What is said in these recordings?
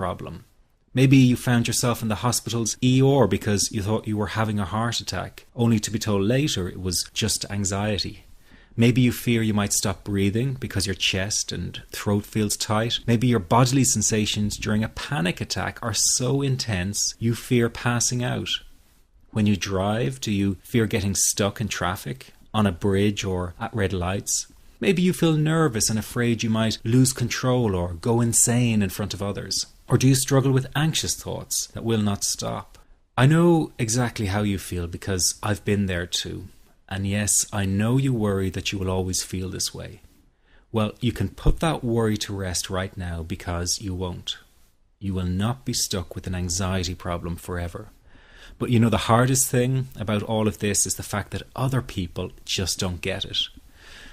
problem. Maybe you found yourself in the hospital's ER because you thought you were having a heart attack, only to be told later it was just anxiety. Maybe you fear you might stop breathing because your chest and throat feels tight. Maybe your bodily sensations during a panic attack are so intense you fear passing out. When you drive, do you fear getting stuck in traffic, on a bridge or at red lights? Maybe you feel nervous and afraid you might lose control or go insane in front of others. Or do you struggle with anxious thoughts that will not stop? I know exactly how you feel because I've been there too. And yes, I know you worry that you will always feel this way. Well, you can put that worry to rest right now because you won't. You will not be stuck with an anxiety problem forever. But you know, the hardest thing about all of this is the fact that other people just don't get it.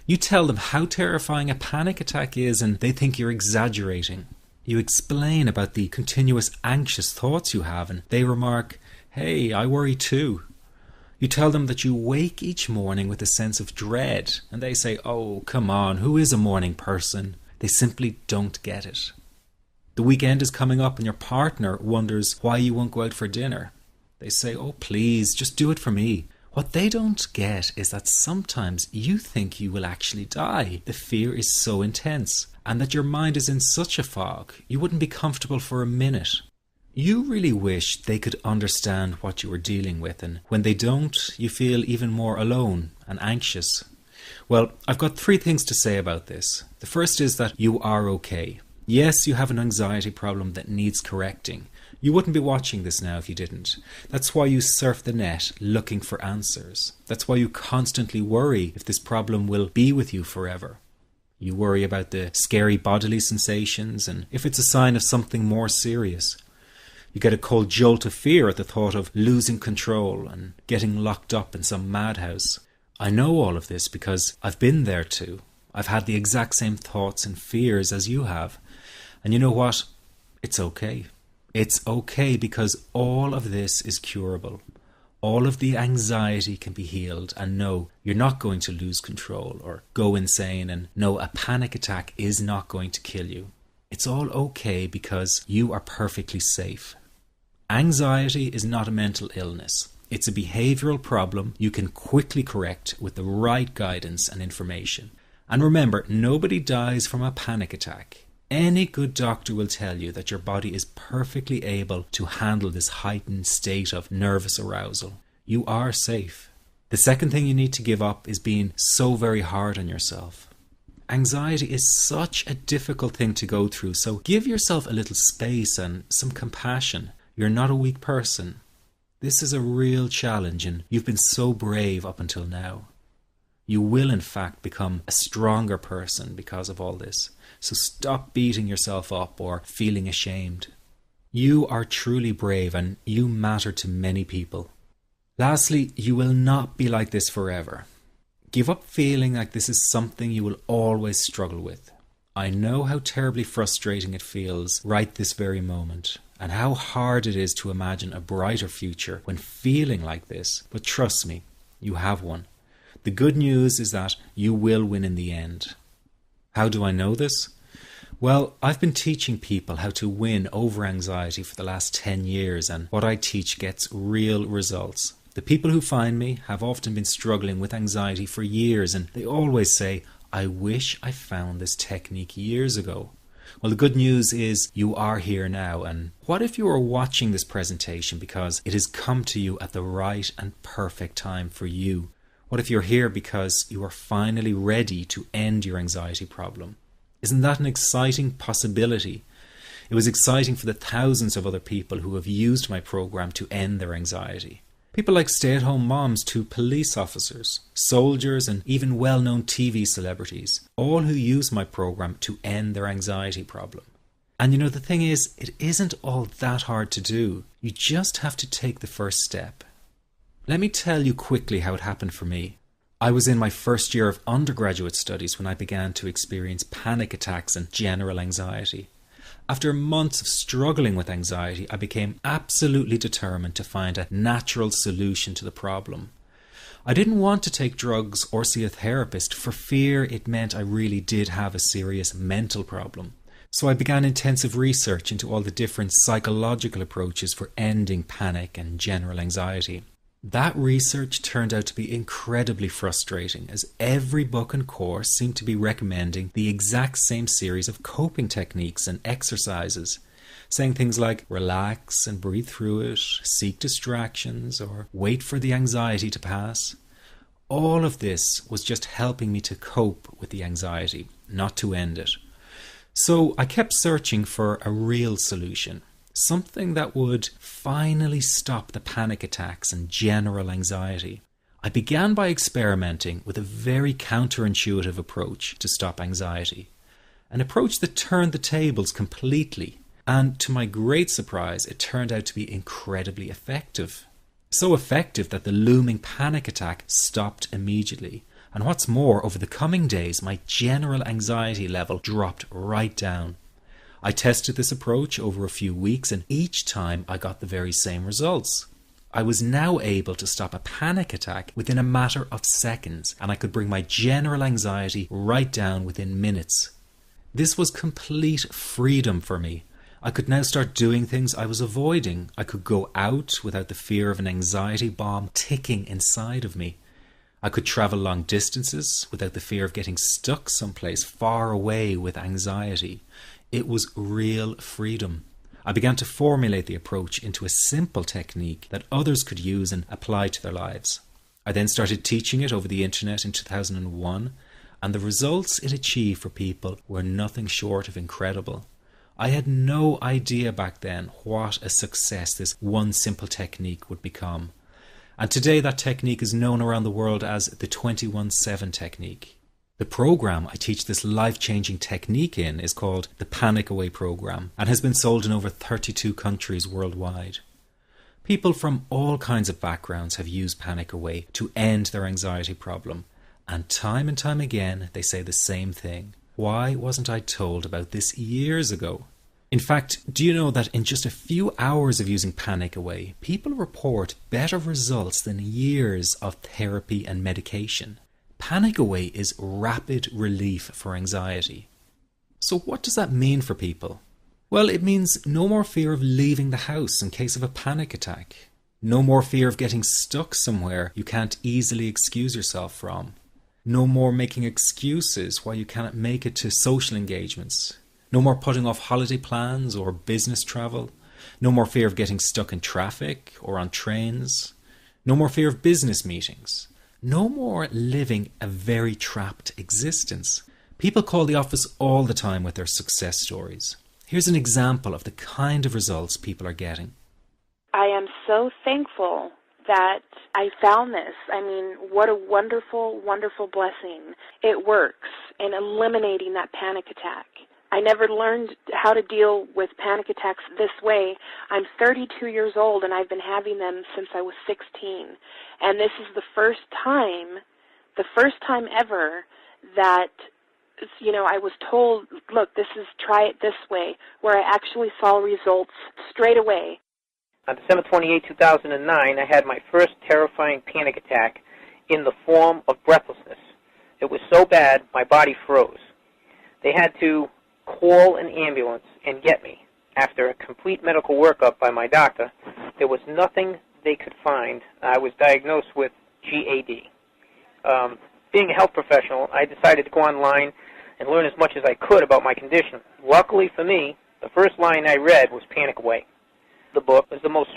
You tell them how terrifying a panic attack is and they think you're exaggerating. You explain about the continuous anxious thoughts you have and they remark, "Hey, I worry too." You tell them that you wake each morning with a sense of dread and they say, "Oh, come on, who is a morning person?" They simply don't get it. The weekend is coming up and your partner wonders why you won't go out for dinner. They say, "Oh, please, just do it for me." What they don't get is that sometimes you think you will actually die. The fear is so intense and that your mind is in such a fog, you wouldn't be comfortable for a minute. You really wish they could understand what you are dealing with, and when they don't, you feel even more alone and anxious. Well, I've got 3 things to say about this. The first is that you are okay. Yes, you have an anxiety problem that needs correcting. You wouldn't be watching this now if you didn't. That's why you surf the net looking for answers. That's why you constantly worry if this problem will be with you forever. You worry about the scary bodily sensations and if it's a sign of something more serious. You get a cold jolt of fear at the thought of losing control and getting locked up in some madhouse. I know all of this because I've been there too. I've had the exact same thoughts and fears as you have. And you know what? It's okay. It's okay because all of this is curable. All of the anxiety can be healed, and no, you're not going to lose control or go insane, and no, a panic attack is not going to kill you. It's all okay because you are perfectly safe. Anxiety is not a mental illness. It's a behavioral problem you can quickly correct with the right guidance and information. And remember, nobody dies from a panic attack. Any good doctor will tell you that your body is perfectly able to handle this heightened state of nervous arousal. You are safe. The second thing you need to give up is being so very hard on yourself. Anxiety is such a difficult thing to go through, so give yourself a little space and some compassion. You're not a weak person. This is a real challenge and you've been so brave up until now. You will in fact become a stronger person because of all this. So stop beating yourself up or feeling ashamed. You are truly brave and you matter to many people. Lastly, you will not be like this forever. Give up feeling like this is something you will always struggle with. I know how terribly frustrating it feels right this very moment, and how hard it is to imagine a brighter future when feeling like this, but trust me, you have one. The good news is that you will win in the end. How do I know this? Well, I've been teaching people how to win over anxiety for the last 10 years, and what I teach gets real results. The people who find me have often been struggling with anxiety for years, and they always say, "I wish I found this technique years ago." Well, the good news is you are here now, and what if you are watching this presentation because it has come to you at the right and perfect time for you? What if you're here because you are finally ready to end your anxiety problem? Isn't that an exciting possibility? It was exciting for the thousands of other people who have used my program to end their anxiety. People like stay-at-home moms to police officers, soldiers, and even well-known TV celebrities, all who use my program to end their anxiety problem. And you know, the thing is, it isn't all that hard to do. You just have to take the first step. Let me tell you quickly how it happened for me. I was in my first year of undergraduate studies when I began to experience panic attacks and general anxiety. After months of struggling with anxiety, I became absolutely determined to find a natural solution to the problem. I didn't want to take drugs or see a therapist for fear it meant I really did have a serious mental problem. So I began intensive research into all the different psychological approaches for ending panic and general anxiety. That research turned out to be incredibly frustrating, as every book and course seemed to be recommending the exact same series of coping techniques and exercises, saying things like relax and breathe through it, seek distractions, or wait for the anxiety to pass. All of this was just helping me to cope with the anxiety, not to end it. So I kept searching for a real solution. Something that would finally stop the panic attacks and general anxiety. I began by experimenting with a very counterintuitive approach to stop anxiety. An approach that turned the tables completely, and to my great surprise, it turned out to be incredibly effective. So effective that the looming panic attack stopped immediately. And what's more, over the coming days, my general anxiety level dropped right down. I tested this approach over a few weeks, and each time I got the very same results. I was now able to stop a panic attack within a matter of seconds, and I could bring my general anxiety right down within minutes. This was complete freedom for me. I could now start doing things I was avoiding. I could go out without the fear of an anxiety bomb ticking inside of me. I could travel long distances without the fear of getting stuck someplace far away with anxiety. It was real freedom. I began to formulate the approach into a simple technique that others could use and apply to their lives. I then started teaching it over the internet in 2001, and the results it achieved for people were nothing short of incredible. I had no idea back then what a success this one simple technique would become. And today that technique is known around the world as the 21-7 technique. The program I teach this life-changing technique in is called the Panic Away program and has been sold in over 32 countries worldwide. People from all kinds of backgrounds have used Panic Away to end their anxiety problem, and time again they say the same thing. Why wasn't I told about this years ago? In fact, do you know that in just a few hours of using Panic Away, people report better results than years of therapy and medication? Panic Away is rapid relief for anxiety. So what does that mean for people? Well, it means no more fear of leaving the house in case of a panic attack. No more fear of getting stuck somewhere you can't easily excuse yourself from. No more making excuses why you cannot make it to social engagements. No more putting off holiday plans or business travel. No more fear of getting stuck in traffic or on trains. No more fear of business meetings. No more living a very trapped existence. People call the office all the time with their success stories. Here's an example of the kind of results people are getting. I am so thankful that I found this. I mean, what a wonderful, wonderful blessing. It works in eliminating that panic attack. I never learned how to deal with panic attacks this way. I'm 32 years old, and I've been having them since I was 16. And this is the first time ever that, I was told, look, try it this way, where I actually saw results straight away. On December 28, 2009, I had my first terrifying panic attack in the form of breathlessness. It was so bad, my body froze. They had to call an ambulance and get me. After a complete medical workup by my doctor, there was nothing they could find. I was diagnosed with GAD. Being a health professional, I decided to go online and learn as much as I could about my condition. Luckily for me, the first line I read was Panic Away. The book was the most